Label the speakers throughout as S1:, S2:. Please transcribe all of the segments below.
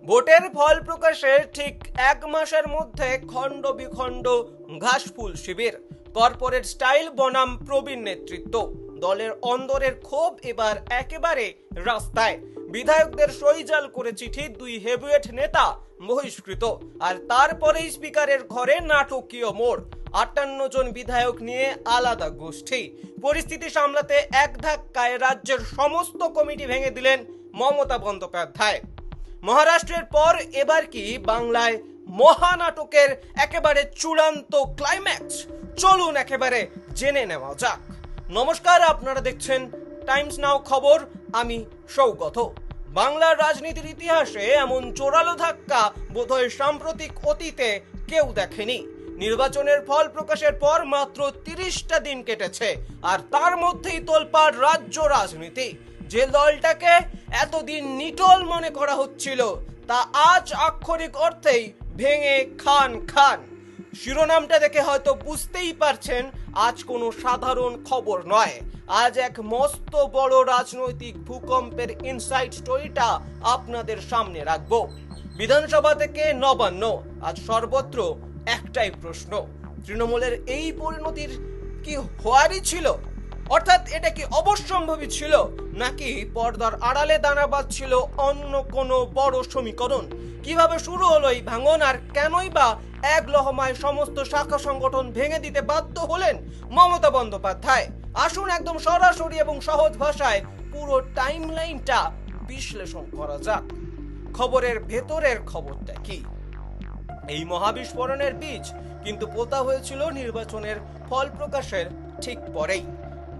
S1: ভোটের ফল প্রকাশের ঠিক এক মাসের মধ্যে খণ্ড বিখণ্ড ঘাসফুল শিবির, কর্পোরেট স্টাইল বনাম প্রবীণ নেতৃত্ব, দলের অন্দরের ক্ষোভ এবার একেবারে রাস্তায়। বিধায়কদের সইজাল করে চিঠি, দুই হেভিওয়েট নেতা বহিষ্কৃত, আর তারপরেই স্পিকারের ঘরে নাটকীয় মোড়। 58 জন বিধায়ক নিয়ে আলাদা গোষ্ঠী। পরিস্থিতি সামলাতে এক ধাক্কায় রাজ্যের সমস্ত কমিটি ভেঙে দিলেন মমতা বন্দ্যোপাধ্যায়। মহারাষ্ট্রের পর এবার কি বাংলায় মহানাটকের একেবারে চূড়ান্ত ক্লাইম্যাক্স? চলুন একেবারে জেনে নেওয়া যাক। নমস্কার, আপনারা দেখছেন টাইমস নাও খবর। আমি সৌগত। বাংলার রাজনীতির ইতিহাসে এমন জোরালো ধাক্কা বোধহয় সাম্প্রতিক অতীতে কেউ দেখেনি। নির্বাচনের ফল প্রকাশের পর মাত্র 30টা দিন কেটেছে, আর তার মধ্যেই তোলপাড় রাজ্য রাজনীতি। যে দলটাকে এতদিন নিটল মনে করা হচ্ছিল, তা আজ আক্ষরিক অর্থেই ভেঙে খান খান। শিরোনামটা দেখে হয়তো বুঝতেই পারছেন আজ কোনো সাধারণ খবর নয়। আজ এক মস্ত বড় রাজনৈতিক ভূকম্পের ইনসাইড স্টোরিটা আপনাদের সামনে রাখবো। বিধানসভা থেকে নবান্ন, আজ সর্বত্র একটাই প্রশ্ন, তৃণমূলের এই পরিণতির কি হওয়ারই ছিল? অর্থাৎ এটা কি অবশ্যম্ভাবী ছিল, নাকি পর্দার আড়ালে দানা বাঁধছিল অন্য কোনো বড় সমীকরণ? কিভাবে শুরু হলো এই ভাঙন, আর কেনই বা এক লহমায় সমস্ত শাখা সংগঠন ভেঙে দিতে বাধ্য হলেন মমতা বন্দ্যোপাধ্যায়? আসুন একদম সরাসরি এবং সহজ ভাষায় পুরো টাইমলাইনটা বিশ্লেষণ করা যাক। খবরের ভেতরের খবরটা কি? এই মহাবিস্ফোরণের বীজ কিন্তু পোতা হয়েছিল নির্বাচনের ফল প্রকাশের ঠিক পরেই।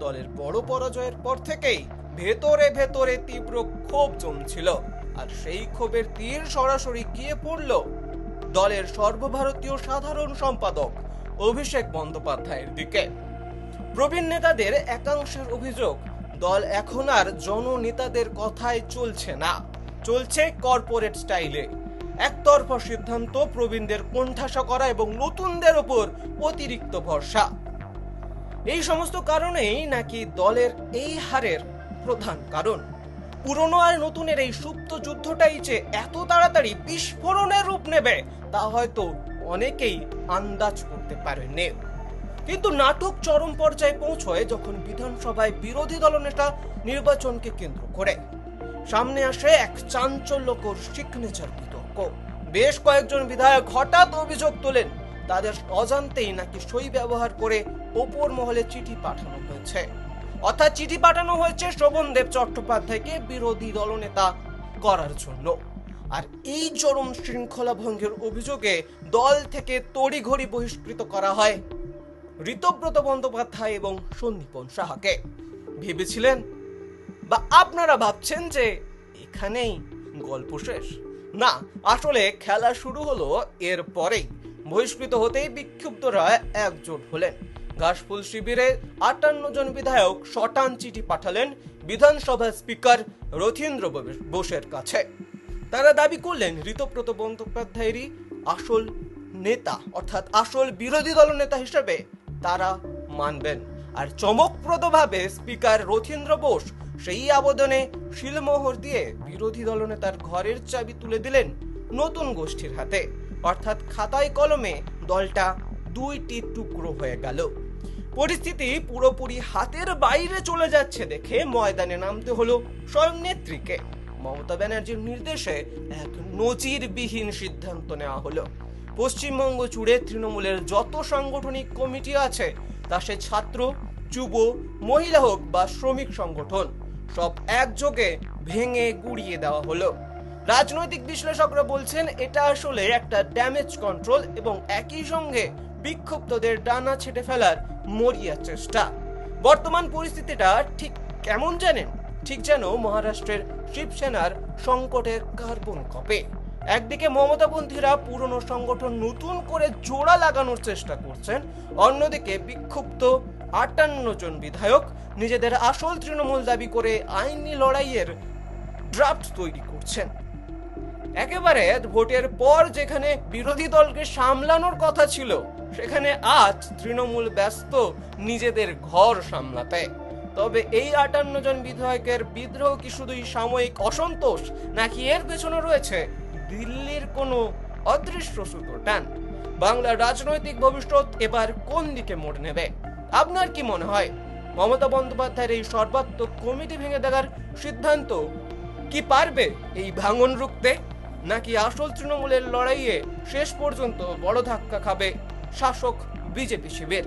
S1: দলের বড় পরাজয়ের পর থেকেই ভেতরে ভেতরে তীব্র ক্ষোভ জমছিল, আর সেই ক্ষোভের তীর সরাসরি গিয়ে পড়ল দলের সর্বভারতীয় সাধারণ সম্পাদক অভিষেক বন্দ্যোপাধ্যায়ের দিকে। প্রবীণ নেতাদের একাংশের অভিযোগ, দল এখন আর জননেতাদের কথায় চলছে না, চলছে কর্পোরেট স্টাইলে। একতরফা সিদ্ধান্ত, প্রবীণদের কোণঠাসা করা এবং নতুনদের উপর অতিরিক্ত ভরসা। এই সমস্ত কারণেই নাকি দলের এই হারের প্রধান কারণ। পুরনো আর নতুনের এই সুপ্ত যুদ্ধটাই যে এত তাড়াতাড়ি বিস্ফোরণের রূপ নেবে, তা হয়তো অনেকেই আন্দাজ করতে পারেননি। কিন্তু নাটক চরম পর্যায়ে পৌঁছয় যখন বিধানসভায় বিরোধী দলনেতা নির্বাচনকে কেন্দ্র করে সামনে আসে এক চাঞ্চল্যকর সিগনেচার বিতর্ক। বেশ কয়েকজন বিধায়ক হঠাৎ অভিযোগ তোলেন তাদের অজান্তেই নাকি সই ব্যবহার করে ওপর মহলে চিঠি পাঠানো হয়েছে। অর্থাৎ চিঠি পাঠানো হয়েছে শোভনদেব চট্টোপাধ্যায়কে বিরোধী দলনেতা করার জন্য। আর এই চরম শৃঙ্খলা ভঙ্গের অভিযোগে দল থেকে তড়িঘড়ি বহিষ্কৃত করা হয় ঋতব্রত বন্দ্যোপাধ্যায় এবং সন্দীপন সাহাকে। ভেবেছিলেন বা আপনারা ভাবছেন যে এখানেই গল্প শেষ? না, আসলে খেলা শুরু হলো এর পরেই। বহিষ্কৃত হতেই বিক্ষুব্ধরা একজোট হলেন। ঘাসফুল শিবিরে 58 জন বিধায়ক শটান চিঠি পাঠালেন বিধানসভা স্পিকার রথীন্দ্র বোসের কাছে। তারা দাবি করলেন ঋতব্রত বন্দ্যোপাধ্যায়েরই আসল নেতা, অর্থাৎ আসল বিরোধী দল নেতা হিসেবে তারা মানবেন। আর চমকপ্রদভাবে স্পিকার রথীন্দ্র বোস সেই আবেদনে শিলমোহর দিয়ে বিরোধী দলনেতার ঘরের চাবি তুলে দিলেন নতুন গোষ্ঠীর হাতে। অর্থাৎ খাতায় কলমে দলটা দুইটি টুকরো হয়ে গেল। পরিস্থিতি পুরোপুরি হাতের বাইরে চলে যাচ্ছে দেখে ময়দানে নামতে হলো স্বয়ং নেত্রীকে। মমতা ব্যানার্জির নির্দেশে এক নজিরবিহীন সিদ্ধান্ত নেওয়া হলো। পশ্চিমবঙ্গ জুড়ে তৃণমূলের যত সাংগঠনিক কমিটি আছে, তা সে ছাত্র, যুব, মহিলা হোক বা শ্রমিক সংগঠন, সব একযোগে ভেঙে গুড়িয়ে দেওয়া হলো। রাজনৈতিক বিশ্লেষকরা বলছেন এটা আসলে একটা ড্যামেজ কন্ট্রোল এবং একই সঙ্গে বিক্ষুব্ধদের ডানা ছেটে ফেলার মরিয়া চেষ্টা। বর্তমান পরিস্থিতিটা ঠিক কেমন জানেন? ঠিক যেন মহারাষ্ট্রের শিবসেনার সংকটের কার্বন কপে। একদিকে মমতাপন্থীরা পুরনো সংগঠন নতুন করে জোড়া লাগানোর চেষ্টা করছেন, অন্যদিকে বিক্ষুব্ধ 58 জন বিধায়ক নিজেদের আসল তৃণমূল দাবি করে আইনি লড়াইয়ের ড্রাফট তৈরি করছেন। একেবারে ভোটের পর যেখানে বিরোধী দলকে সামলানোর কথা ছিল, সেখানে আজ তৃণমূল ব্যস্ত নিজেদের ঘর সামলাতে। তবে এই 58 জন বিধায়কের বিদ্রোহ কি শুধুই সাময়িক অসন্তোষ, নাকি এর পেছনে রয়েছে দিল্লির কোনো অদৃশ্য সুতো টান? বাংলার রাজনৈতিক ভবিষ্যৎ এবার কোন দিকে মোড় নেবে? আপনার কি মনে হয় মমতা বন্দ্যোপাধ্যায়ের এই সর্বাত্মক কমিটি ভেঙে দেওয়ার সিদ্ধান্ত কি পারবে এই ভাঙন রুখতে, নাকি আসল তৃণমূলের লড়াইয়ে শেষ পর্যন্ত বড় ধাক্কা খাবে শাসক বিজেপি শিবির?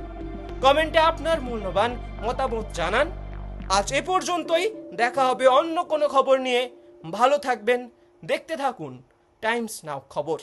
S1: কমেন্টে আপনার মূল্যবান মতামত জানান। আজ এ পর্যন্তই, দেখা হবে অন্য কোনো খবর নিয়ে। ভালো থাকবেন, দেখতে থাকুন টাইমস নাও খবর।